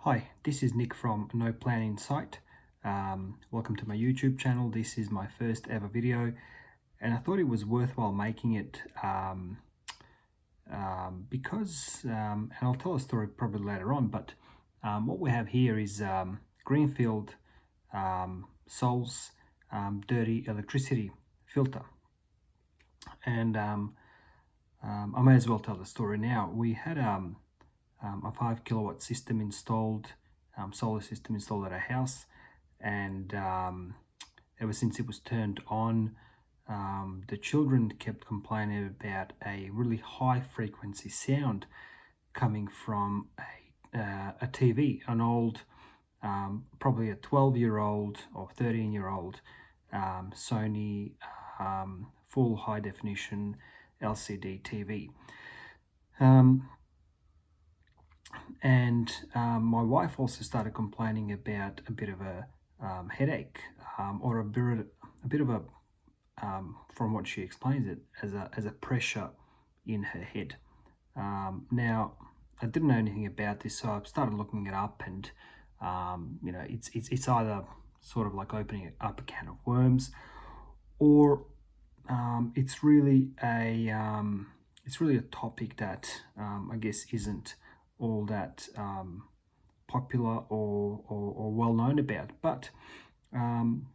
Hi, this is Nick from No Plan in Sight. Welcome to my YouTube channel. This is my first ever video and I thought it was worthwhile making it because, and I'll tell a story probably later on, but what we have here is Greenfield Sol's dirty electricity filter. And I may as well tell the story now. We had a 5 kilowatt system installed, solar system installed at our house, and ever since it was turned on, the children kept complaining about a really high frequency sound coming from a TV, an old, probably a 12-year-old or 13-year-old Sony full high definition LCD TV. My wife also started complaining about a bit of a headache, or a bit of a from what she explains it as a pressure in her head. Now I didn't know anything about this, so I started looking it up, and it's either sort of like opening up a can of worms, or it's really a topic that I guess isn't all that popular or well known about. But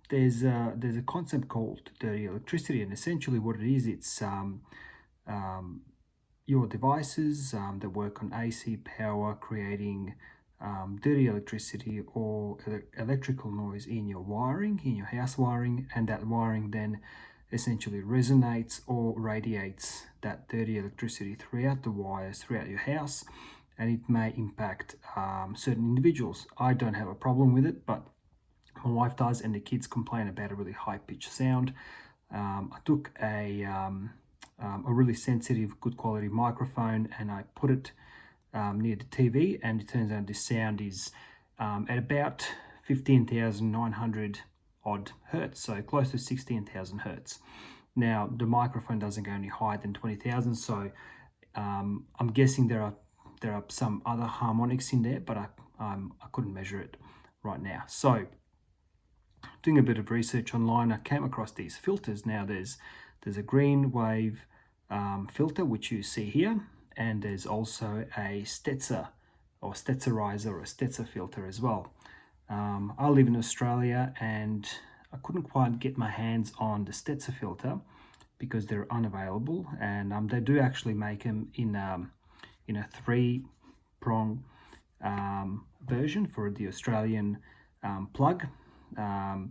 there's a concept called dirty electricity, and essentially what it is, it's your devices that work on AC power creating dirty electricity or electrical noise in your wiring, in your house wiring, and that wiring then essentially resonates or radiates that dirty electricity throughout the wires throughout your house, and it may impact certain individuals. I don't have a problem with it, but my wife does, and the kids complain about a really high-pitched sound. I took a really sensitive, good quality microphone and I put it near the TV, and it turns out this sound is at about 15,900 odd hertz, so close to 16,000 hertz. Now the microphone doesn't go any higher than 20,000, so I'm guessing there are some other harmonics in there, but I couldn't measure it right now. So doing a bit of research online, I came across these filters. Now there's a Greenwave filter, which you see here, and there's also a Stetzer or Stetzerizer or a Stetzer filter as well. I live in Australia and I couldn't quite get my hands on the Stetzer filter because they're unavailable, and they do actually make them in a 3-prong version for the Australian plug. My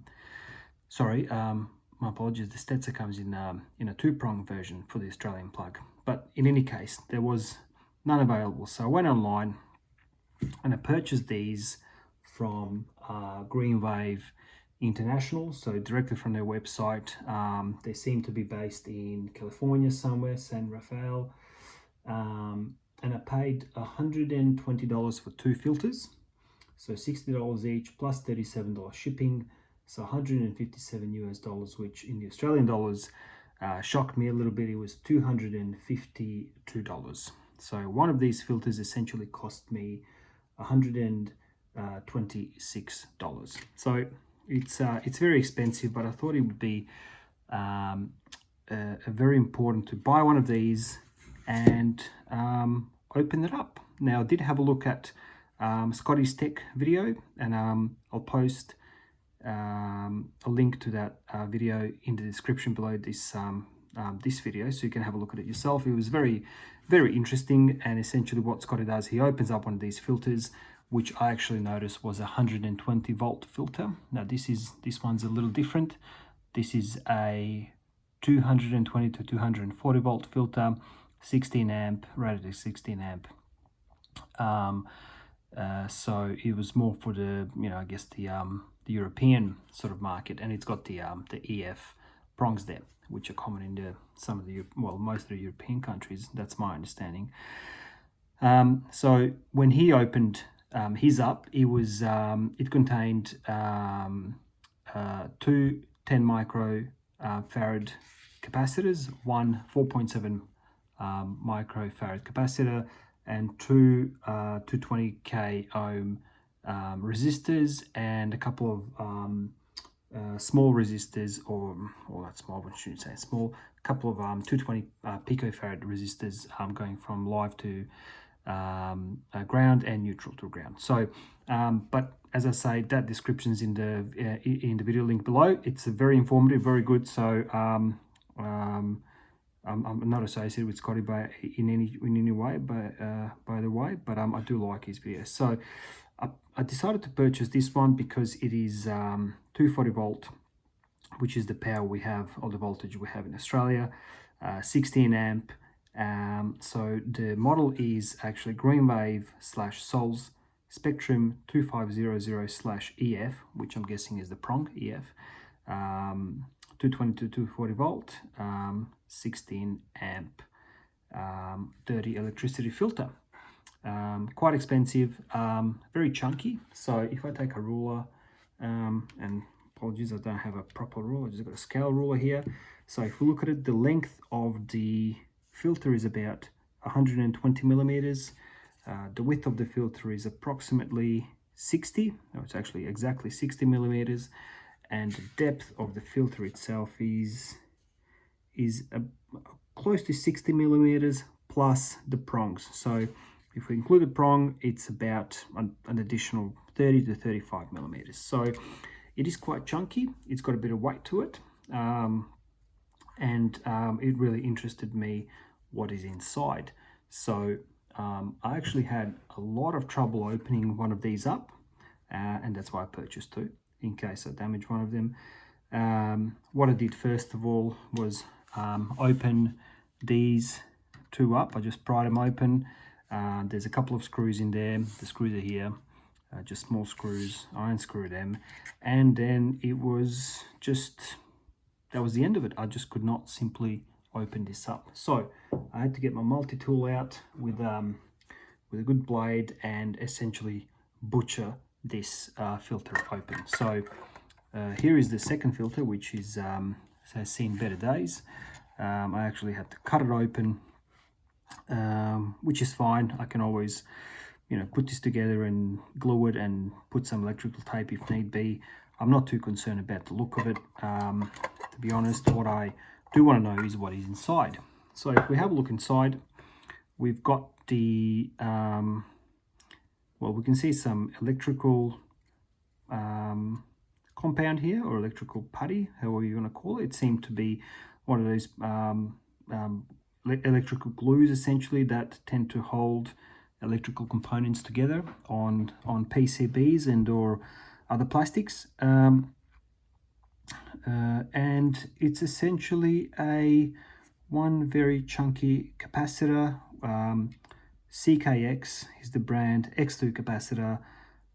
apologies, the Stetzer comes in a 2-prong version for the Australian plug. But in any case, there was none available. So I went online and I purchased these from Greenwave International, so directly from their website. They seem to be based in California somewhere, San Rafael. And I paid $120 for 2 filters, so $60 each plus $37 shipping, so $157 US, which in the Australian dollars shocked me a little bit. It was $252. So one of these filters essentially cost me $126. So it's very expensive, but I thought it would be very important to buy one of these and open it up. Now I did have a look at Scotty's tech video, and I'll post a link to that video in the description below this video, so you can have a look at it yourself. It was very, very interesting, and essentially what Scotty does, he opens up one of these filters, which I actually noticed was a 120 volt filter. Now this one's a little different. This is a 220 to 240 volt filter, 16 amp, rated at 16 amp. So it was more for the, I guess the European sort of market, and it's got the EF prongs there, which are common in some of the, most of the European countries. That's my understanding. So when he opened his up, it contained 2 10 micro farad capacitors, one 4.7 microfarad capacitor, and 2 220k ohm resistors and a couple of small resistors, or not small, I shouldn't say small, a couple of 220 picofarad resistors going from live to ground and neutral to ground. So, but as I say, that description's in the video link below. It's very informative, very good. So I'm not associated with Scotty in any way, by the way, but I do like his videos. So I decided to purchase this one because it is 240 volt, which is the power we have, or the voltage we have in Australia, 16 amp. So the model is actually Greenwave / Sols Spectrum 2500/EF, which I'm guessing is the prong EF. 220 to 240 volt, 16 amp, dirty electricity filter. Quite expensive, very chunky. So if I take a ruler, and apologies, I don't have a proper ruler, I just got a scale ruler here. So if we look at it, the length of the filter is about 120 millimeters. The width of the filter is approximately 60, no, it's actually exactly 60 millimeters. And the depth of the filter itself is close to 60 millimeters plus the prongs. So if we include the prong, it's about an additional 30 to 35 millimeters. So it is quite chunky. It's got a bit of weight to it. And it really interested me what is inside. So I actually had a lot of trouble opening one of these up, and that's why I purchased two, in case I damage one of them. What I did first of all was open these two up. I just pried them open. There's a couple of screws in there. The screws are here, just small screws. I unscrew them, and then it was just, that was the end of it. I just could not simply open this up. So I had to get my multi-tool out with a good blade and essentially butcher this filter open. So here is the second filter, which is has seen better days. I actually had to cut it open, which is fine. I can always, put this together and glue it and put some electrical tape if need be. I'm not too concerned about the look of it. To be honest, what I do want to know is what is inside. So if we have a look inside, we've got the, well, we can see some electrical compound here, or electrical putty, however you want to call it. It seemed to be one of those electrical glues, essentially, that tend to hold electrical components together on PCBs and or other plastics. And it's essentially one very chunky capacitor. CKX is the brand, X2 capacitor,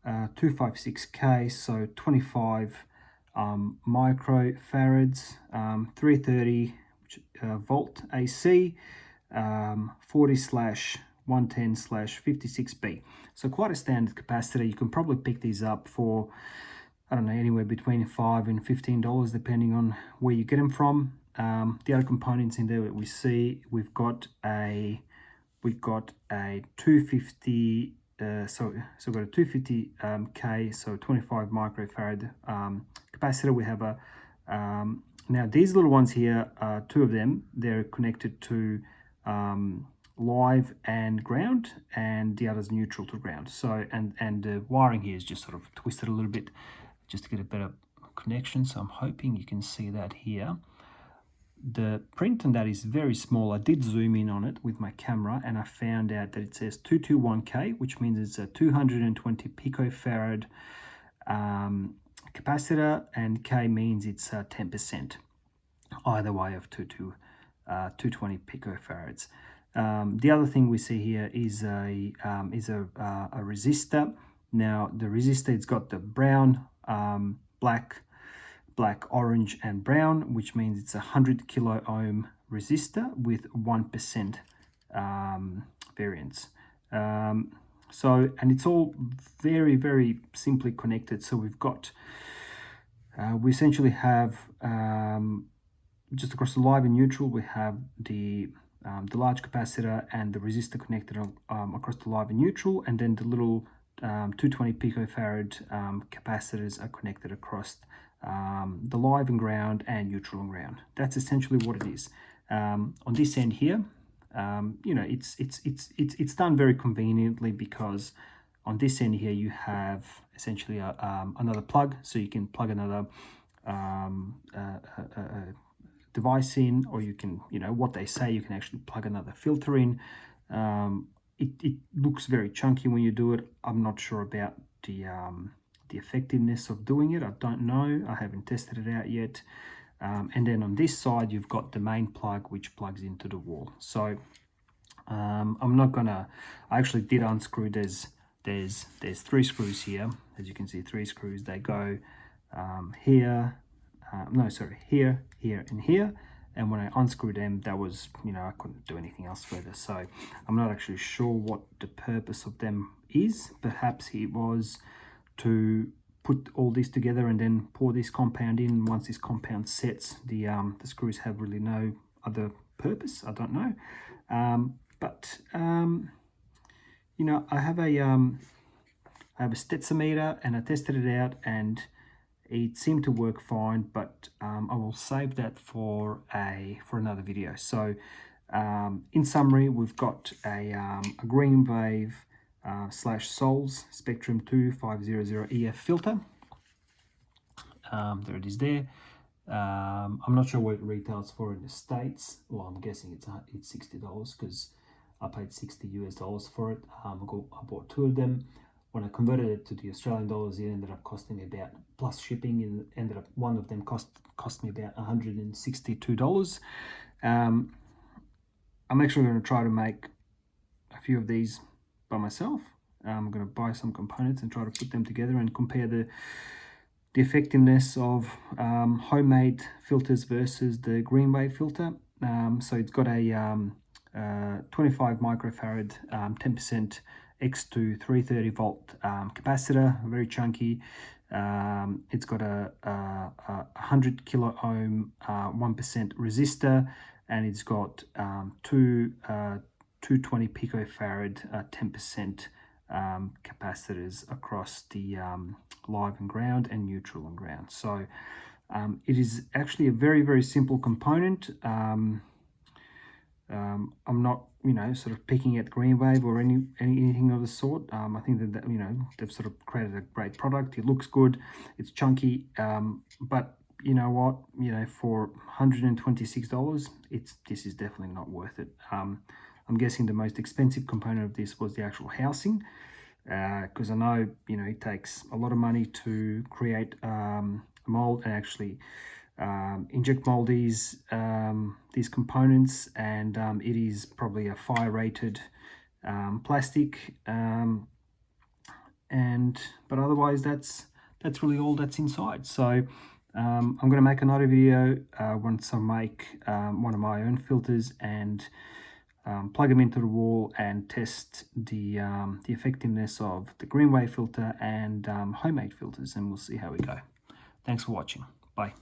256K, so 25 microfarads, 330 volt AC, 40/110/56B. So quite a standard capacitor. You can probably pick these up for, I don't know, anywhere between $5 and $15, depending on where you get them from. The other components in there that we see, we've got a 250. So we've got a 250K, so 25 microfarad capacitor. We have a now these little ones here, two of them, they're connected to live and ground, and the other's neutral to ground. So and the wiring here is just sort of twisted a little bit just to get a better connection. So I'm hoping you can see that here. The print on that is very small. I did zoom in on it with my camera, and I found out that it says 221K, which means it's a 220 picofarad capacitor, and K means it's 10%, either way of 220 picofarads. The other thing we see here is a resistor. Now the resistor, it's got the brown, black, orange and brown, which means it's a 100 kilo ohm resistor with 1% variance. And it's all very, very simply connected. So we've got, we essentially have just across the live and neutral, we have the large capacitor and the resistor connected across the live and neutral, and then the little 220 picofarad capacitors are connected across the live and ground and neutral and ground. That's essentially what it is. On this end here, you know, it's done very conveniently, because on this end here you have essentially another plug, so you can plug another device in, or you can, you know, what they say, you can actually plug another filter in. It looks very chunky when you do it. I'm not sure about the effectiveness of doing it. I don't know. I haven't tested it out yet. And then on this side, you've got the main plug, which plugs into the wall. So I'm not gonna. I actually did unscrew. There's 3 screws here, as you can see, 3 screws. They go here. No, sorry, here, here, and here. And when I unscrewed them, that was, you know, I couldn't do anything else further. So I'm not actually sure what the purpose of them is. Perhaps it was to put all this together and then pour this compound in. Once this compound sets, the screws have really no other purpose. I don't know. You know, I have a stepsometer, and I tested it out, and it seemed to work fine, but I will save that for another video. So in summary, we've got a Greenwave /Sols Spectrum 2500 EF filter. There it is there. I'm not sure what it retails for in the States. Well, I'm guessing it's $60, because I paid $60 for it. I bought 2 of them. When I converted it to the Australian dollars, it ended up costing me about, plus shipping, it ended up, one of them cost me about $162. I'm actually going to try to make a few of these by myself. I'm going to buy some components and try to put them together and compare the effectiveness of homemade filters versus the Greenwave filter. So it's got a 25 microfarad 10% X2 330 volt capacitor, very chunky. It's got a 100 kilo ohm 1% resistor, and it's got 220 picofarad 10% capacitors across the live and ground and neutral and ground. So it is actually a very, very simple component. I'm not, you know, sort of picking at Greenwave or anything of the sort. I think that, you know, they've sort of created a great product. It looks good. It's chunky, but you know what? You know, for $126, this is definitely not worth it. I'm guessing the most expensive component of this was the actual housing, because I know, you know, it takes a lot of money to create a mold and actually inject mold these components, and it is probably a fire rated plastic, but otherwise that's really all that's inside. So I'm going to make another video once I make one of my own filters and plug them into the wall and test the effectiveness of the Greenwave filter and homemade filters, and we'll see how we go. Thanks for watching. Bye.